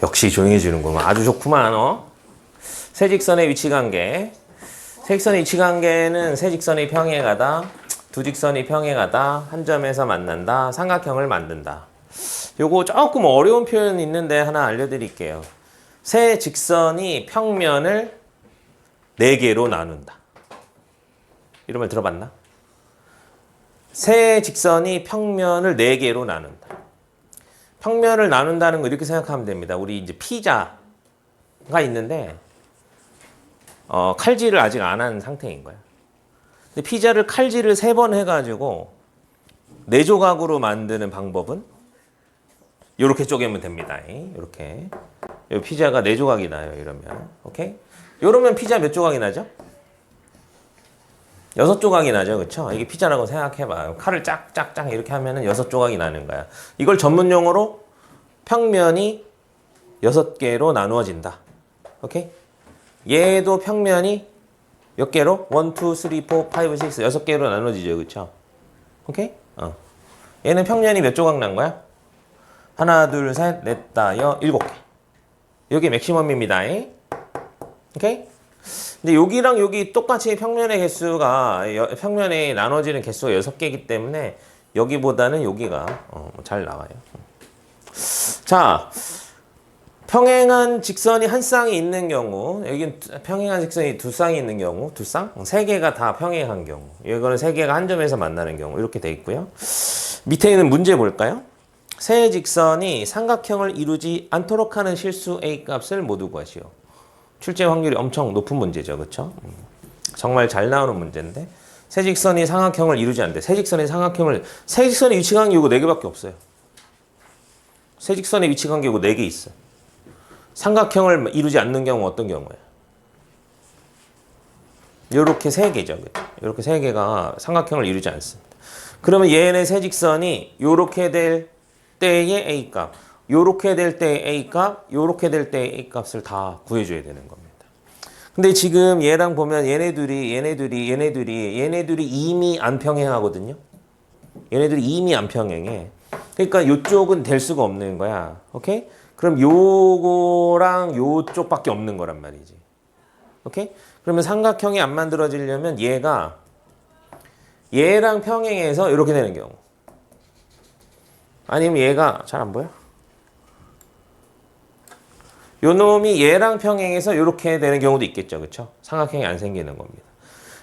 역시 조용해지는구만. 아주 좋구만. 세 직선의 위치 관계. 세 직선의 위치 관계는 세 직선이 평행하다, 두 직선이 평행하다, 한 점에서 만난다, 삼각형을 만든다. 요거 조금 어려운 표현이 있는데 하나 알려드릴게요. 세 직선이 평면을 4개로 나눈다. 이런 말 들어봤나? 세 직선이 평면을 4개로 나눈다. 평면을 나눈다는 거 이렇게 생각하면 됩니다. 우리 이제 피자가 있는데 칼질을 아직 안 한 상태인 거야. 근데 피자를 칼질을 3번 해가지고 4조각으로 만드는 방법은 이렇게 쪼개면 됩니다. 이렇게 피자가 4조각이 나요. 이러면 오케이? 이러면 피자 몇 조각이 나죠? 6조각이 나죠. 그쵸? 이게 피자라고 생각해봐. 칼을 짝짝짝 이렇게 하면은 6조각이 나는 거야. 이걸 전문 용어로 평면이 6개로 나누어진다. 오케이? 얘도 평면이 몇 개로? 1, 2, 3, 4, 5, 6, 6개로 나눠지죠. 그쵸? 오케이? 얘는 평면이 몇 조각 난 거야? 하나, 둘, 셋, 넷, 다, 여, 7개. 여기 맥시멈입니다. 오케이? 근데 여기랑 여기 똑같이 평면의 개수가, 평면에 나눠지는 개수가 6개이기 때문에 여기보다는 여기가 잘 나와요. 자, 평행한 직선이 한 쌍이 있는 경우, 여기는 평행한 직선이 2쌍이 있는 경우, 2쌍? 3개가 다 평행한 경우, 이거는 3개가 한 점에서 만나는 경우, 이렇게 돼 있고요. 밑에 있는 문제 볼까요? 세 직선이 삼각형을 이루지 않도록 하는 실수 A 값을 모두 구하시오. 출제 확률이 엄청 높은 문제죠. 그렇죠? 정말 잘 나오는 문제인데 세 직선이 삼각형을 이루지 않는데 세 직선의 위치 관계 이거 4개밖에 없어요. 세 직선의 위치 관계 이거 4개 있어. 삼각형을 이루지 않는 경우 어떤 경우예요? 요렇게 3개죠. 요렇게 3개가 삼각형을 이루지 않습니다. 그러면 얘네 세 직선이 요렇게 될 때의 A 값, 요렇게 될 때의 A 값, 요렇게 될 때의 A 값을 다 구해줘야 되는 겁니다. 근데 지금 얘랑 보면 얘네들이 이미 안 평행하거든요. 얘네들이 이미 안 평행해. 그러니까 요쪽은 될 수가 없는 거야. 오케이? 그럼 요거랑 요쪽밖에 없는 거란 말이지. 오케이? 그러면 삼각형이 안 만들어지려면 얘가 얘랑 평행해서 이렇게 되는 경우. 아니면 얘가 잘 안 보여? 요 놈이 얘랑 평행해서 이렇게 되는 경우도 있겠죠. 그쵸? 삼각형이 안 생기는 겁니다.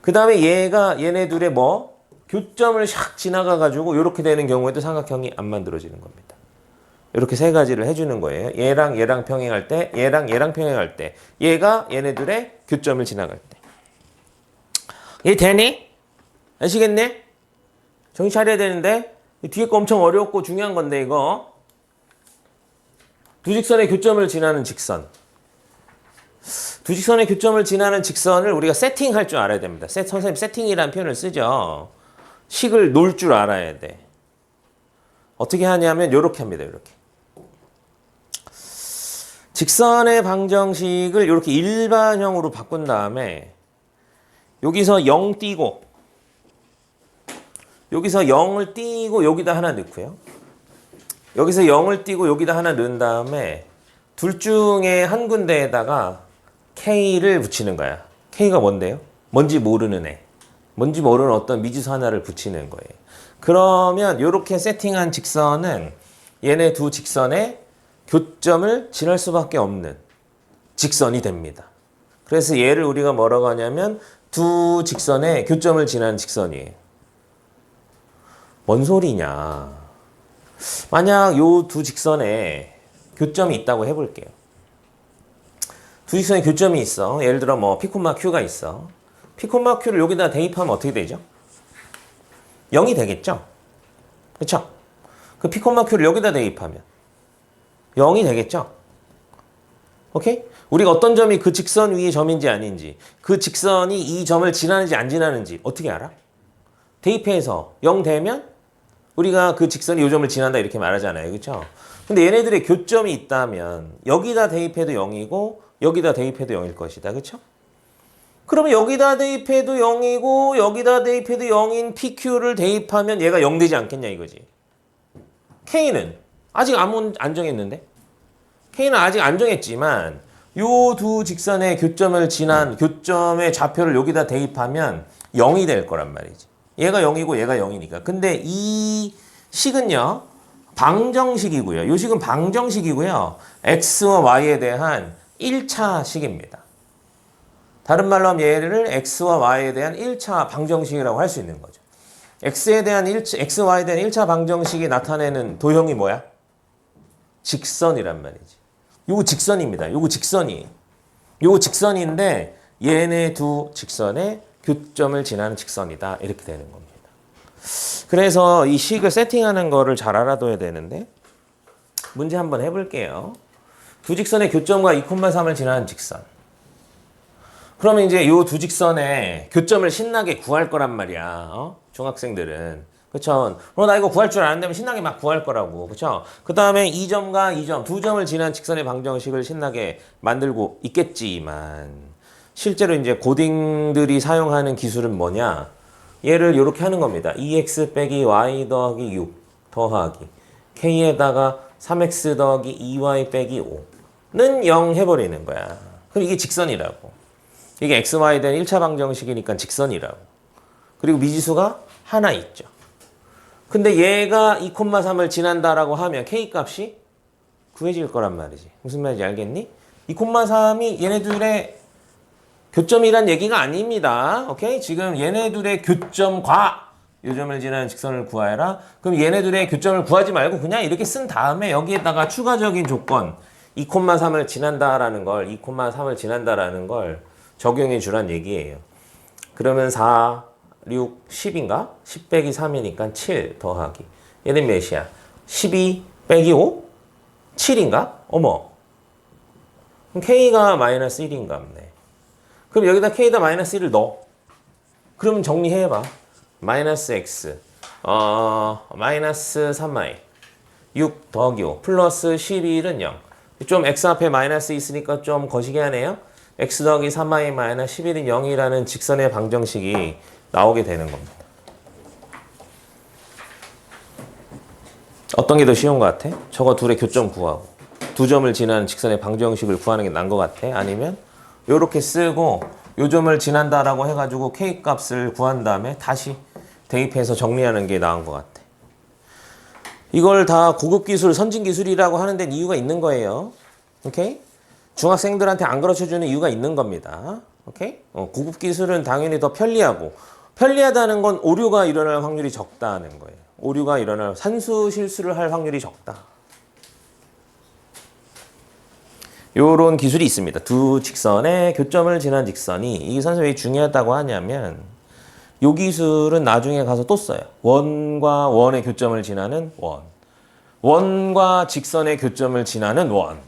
그 다음에 얘네 둘의 교점을 샥 지나가가지고 이렇게 되는 경우에도 삼각형이 안 만들어지는 겁니다. 이렇게 3가지를 해주는 거예요. 얘랑 평행할 때, 얘랑 평행할 때, 얘가 얘네들의 교점을 지나갈 때. 얘 되니? 아시겠네? 정신 차려야 되는데 뒤에 거 엄청 어렵고 중요한 건데 이거 두 직선의 교점을 지나는 직선. 두 직선의 교점을 지나는 직선을 우리가 세팅할 줄 알아야 됩니다. 선생님 세팅이라는 표현을 쓰죠. 식을 놓을 줄 알아야 돼. 어떻게 하냐면 이렇게 합니다. 이렇게. 직선의 방정식을 이렇게 일반형으로 바꾼 다음에 여기서 0 띄고 여기서 0을 띄고 여기다 하나 넣고요. 여기서 0을 띄고 여기다 하나 넣은 다음에 둘 중에 한 군데에다가 K를 붙이는 거야. K가 뭔데요? 뭔지 모르는 애. 뭔지 모르는 어떤 미지수 하나를 붙이는 거예요. 그러면 이렇게 세팅한 직선은 얘네 두 직선의 교점을 지날 수밖에 없는 직선이 됩니다. 그래서 얘를 우리가 뭐라고 하냐면 두 직선의 교점을 지나는 직선이에요. 뭔 소리냐. 만약 요 두 직선에 교점이 있다고 해볼게요. 두 직선에 교점이 있어. 예를 들어 P, Q가 있어. P, Q를 여기다 대입하면 어떻게 되죠? 0이 되겠죠? 그쵸? 그 P, Q를 여기다 대입하면 0이 되겠죠? 오케이? 우리가 어떤 점이 그 직선 위의 점인지 아닌지, 그 직선이 이 점을 지나는지 안 지나는지 어떻게 알아? 대입해서 0 되면 우리가 그 직선이 이 점을 지난다 이렇게 말하잖아요. 그렇죠? 근데 얘네들의 교점이 있다면 여기다 대입해도 0이고 여기다 대입해도 0일 것이다. 그렇죠? 그러면 여기다 대입해도 0이고 여기다 대입해도 0인 PQ를 대입하면 얘가 0 되지 않겠냐 이거지. K는 아직 안 정했는데 K는 아직 안 정했지만 요 두 직선의 교점을 지난 교점의 좌표를 여기다 대입하면 0이 될 거란 말이지. 얘가 0이고 얘가 0이니까. 근데 이 식은요. 방정식이고요. 요 식은 방정식이고요. x와 y에 대한 1차 식입니다. 다른 말로 하면 얘를 x와 y에 대한 1차 방정식이라고 할 수 있는 거죠. x에 대한 x, y에 대한 1차 방정식이 나타내는 도형이 뭐야? 직선이란 말이지. 요거 직선입니다. 요거 직선이. 요거 직선인데 얘네 두 직선의 교점을 지나는 직선이다. 이렇게 되는 겁니다. 그래서 이 식을 세팅하는 거를 잘 알아둬야 되는데 문제 한번 해볼게요. 두 직선의 교점과 2,3을 지나는 직선. 그러면 이제 이 두 직선의 교점을 신나게 구할 거란 말이야. 중학생들은. 그쵸? 나 이거 구할 줄 아는데 신나게 막 구할 거라고. 그쵸? 그 다음에 2점과 2점, 두 점을 지난 직선의 방정식을 신나게 만들고 있겠지만 실제로 이제 고딩들이 사용하는 기술은 뭐냐? 얘를 이렇게 하는 겁니다. 2x 빼기 y 더하기 6 더하기 k에다가 3x 더하기 2y 빼기 5는 0 해버리는 거야. 그럼 이게 직선이라고. 이게 xy에 대한 1차 방정식이니까 직선이라고. 그리고 미지수가 하나 있죠. 근데 얘가 2,3을 지난다라고 하면 k 값이 구해질 거란 말이지. 무슨 말인지 알겠니? 2,3이 얘네들의 교점이란 얘기가 아닙니다. 오케이? 지금 얘네들의 교점과 요점을 지나는 직선을 구하여라. 그럼 얘네들의 교점을 구하지 말고 그냥 이렇게 쓴 다음에 여기에다가 추가적인 조건 2,3을 지난다라는 걸 2,3을 지난다라는 걸 적용해 주란 얘기예요. 그러면 4, 6, 10인가? 10 빼기 3이니까 7 더하기. 얘는 몇이야? 12 빼기 5? 7인가? 어머. 그럼 K가 마이너스 1인가 보네. 그럼 여기다 K에다 마이너스 1을 넣어. 그러면 정리해봐. 마이너스 X. 마이너스 3y. 6 더하기 5. 플러스 11은 0. 좀 X 앞에 마이너스 있으니까 좀 거시기 하네요. X 더하기 3y 마이너스 11은 0이라는 직선의 방정식이 나오게 되는 겁니다. 어떤 게 더 쉬운 것 같아? 저거 둘의 교점 구하고 두 점을 지나는 직선의 방정식을 구하는 게 나은 것 같아? 아니면 요렇게 쓰고 요 점을 지난다라고 해가지고 K 값을 구한 다음에 다시 대입해서 정리하는 게 나은 것 같아. 이걸 다 고급 기술, 선진 기술이라고 하는 데는 이유가 있는 거예요. 오케이? 중학생들한테 안 가르쳐주는 이유가 있는 겁니다. 오케이? 고급 기술은 당연히 더 편리하고 편리하다는 건 오류가 일어날 확률이 적다는 거예요. 오류가 일어날 산수 실수를 할 확률이 적다. 요런 기술이 있습니다. 두 직선의 교점을 지난 직선이 이 선생님이 왜 중요하다고 하냐면 요 기술은 나중에 가서 또 써요. 원과 원의 교점을 지나는 원. 원과 직선의 교점을 지나는 원.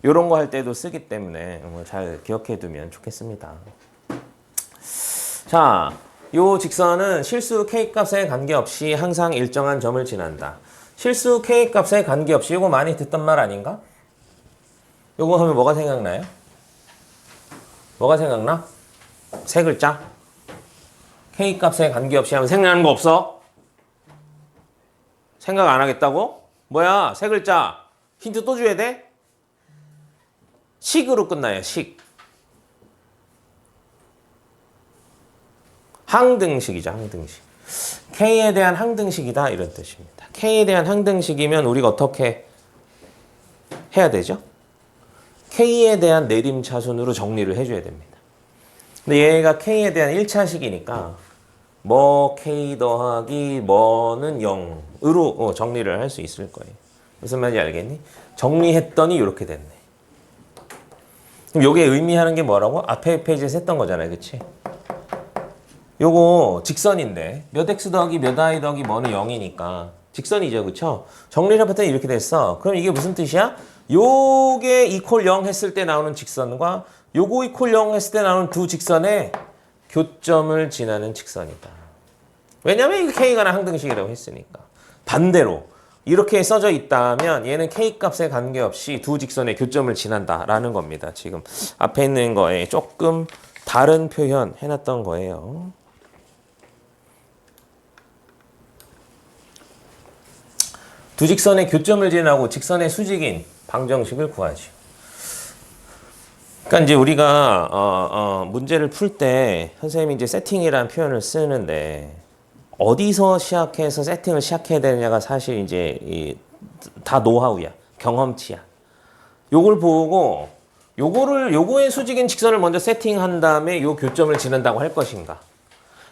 요런 거 할 때도 쓰기 때문에 잘 기억해 두면 좋겠습니다. 자, 요 직선은 실수 K값에 관계없이 항상 일정한 점을 지난다. 실수 K값에 관계없이 이거 많이 듣던 말 아닌가? 요거 하면 뭐가 생각나요? 뭐가 생각나? 세 글자? K값에 관계없이 하면 생각나는 거 없어? 생각 안 하겠다고? 뭐야? 세 글자. 힌트 또 줘야 돼? 식으로 끝나요. 식. 항등식이죠. 항등식. K에 대한 항등식이다 이런 뜻입니다. K에 대한 항등식이면 우리가 어떻게 해야 되죠? K에 대한 내림차순으로 정리를 해줘야 됩니다. 근데 얘가 K에 대한 1차식이니까 뭐 K 더하기 뭐는 0으로 정리를 할 수 있을 거예요. 무슨 말인지 알겠니? 정리했더니 이렇게 됐네. 그럼 요게 의미하는 게 뭐라고? 앞에 페이지에서 했던 거잖아요. 그치? 요거 직선인데 몇 x 더하기 몇 y 더하기 뭐는 0이니까 직선이죠. 그쵸? 정리를 해봤더니 이렇게 됐어. 그럼 이게 무슨 뜻이야? 요게 이퀄 0 했을 때 나오는 직선과 요거 이퀄 0 했을 때 나오는 두 직선의 교점을 지나는 직선이다. 왜냐면 이거 K가 항등식이라고 했으니까. 반대로 이렇게 써져 있다면 얘는 K 값에 관계없이 두 직선의 교점을 지난다라는 겁니다. 지금 앞에 있는 거에 조금 다른 표현 해놨던 거예요. 두 직선의 교점을 지나고 직선의 수직인 방정식을 구하죠. 그러니까 이제 우리가 문제를 풀 때 선생님이 이제 세팅이라는 표현을 쓰는데 어디서 시작해서 세팅을 시작해야 되느냐가 사실 이제 다 노하우야, 경험치야. 요걸 보고 요거의 수직인 직선을 먼저 세팅한 다음에 요 교점을 지난다고 할 것인가?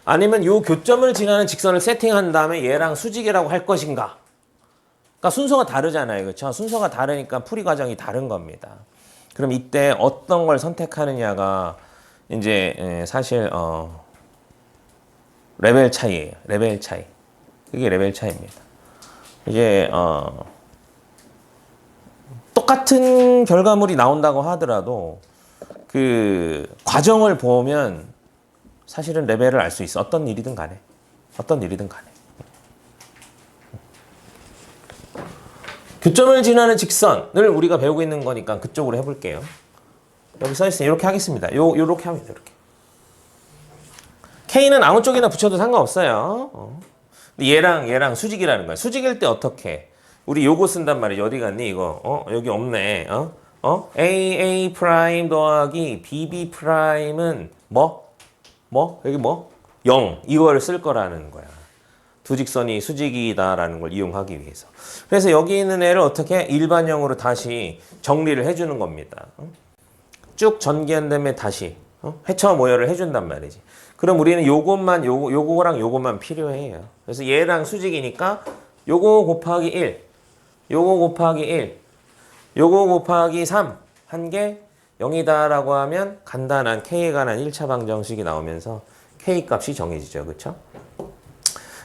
아니면 요 교점을 지나는 직선을 세팅한 다음에 얘랑 수직이라고 할 것인가? 그러니까 순서가 다르잖아요, 그렇죠? 순서가 다르니까 풀이 과정이 다른 겁니다. 그럼 이때 어떤 걸 선택하느냐가 이제 사실 레벨 차이예요. 레벨 차이. 그게 레벨 차이입니다. 이게 똑같은 결과물이 나온다고 하더라도 그 과정을 보면 사실은 레벨을 알 수 있어. 어떤 일이든 간에. 어떤 일이든 간에. 교점을 지나는 직선을 우리가 배우고 있는 거니까 그쪽으로 해볼게요. 여기 써있어요. 이렇게 하겠습니다. 요렇게 합니다. 이렇게. K는 아무 쪽이나 붙여도 상관없어요. 근데 얘랑 수직이라는 거야. 수직일 때 어떻게? 우리 요거 쓴단 말이야. 어디 갔니 이거? 여기 없네. A 프라임 더하기 BB 프라임은 뭐? 여기 뭐? 0. 이걸 쓸 거라는 거야. 두 직선이 수직이다라는 걸 이용하기 위해서. 그래서 여기 있는 애를 어떻게 일반형으로 다시 정리를 해주는 겁니다. 쭉 전개한 다음에 다시 해처 모여를 해준단 말이지. 그럼 우리는 요거랑 요것만 필요해요. 그래서 얘랑 수직이니까 요거 곱하기 1, 요거 곱하기 1, 요거 곱하기 3 한 게 0이다라고 하면 간단한 K에 관한 1차 방정식이 나오면서 K 값이 정해지죠. 그렇죠?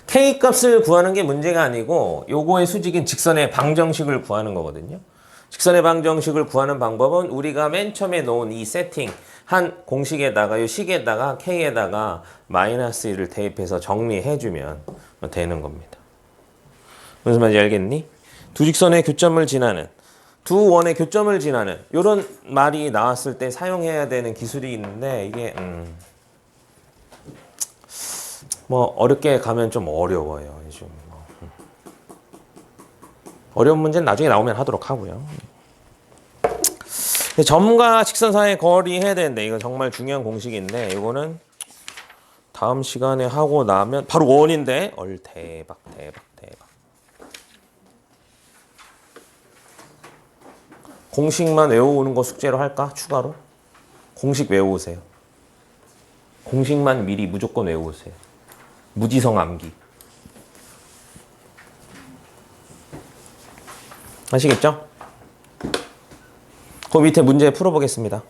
K 값을 구하는 게 문제가 아니고 요거의 수직인 직선의 방정식을 구하는 거거든요. 직선의 방정식을 구하는 방법은 우리가 맨 처음에 놓은 이 세팅 한 공식에다가 이 식에다가 K에다가 마이너스 1을 대입해서 정리해주면 되는 겁니다. 무슨 말인지 알겠니? 두 직선의 교점을 지나는 두 원의 교점을 지나는 이런 말이 나왔을 때 사용해야 되는 기술이 있는데 이게 뭐 어렵게 가면 좀 어려워요. 요즘 어려운 문제는 나중에 나오면 하도록 하고요. 점과 직선 사이의 거리 해야 되는데 이거 정말 중요한 공식인데 이거는 다음 시간에 하고 나면 바로 원인데 대박. 공식만 외워오는 거 숙제로 할까? 추가로? 공식 외워오세요. 공식만 미리 무조건 외워오세요. 무지성 암기. 아시겠죠? 그 밑에 문제 풀어보겠습니다.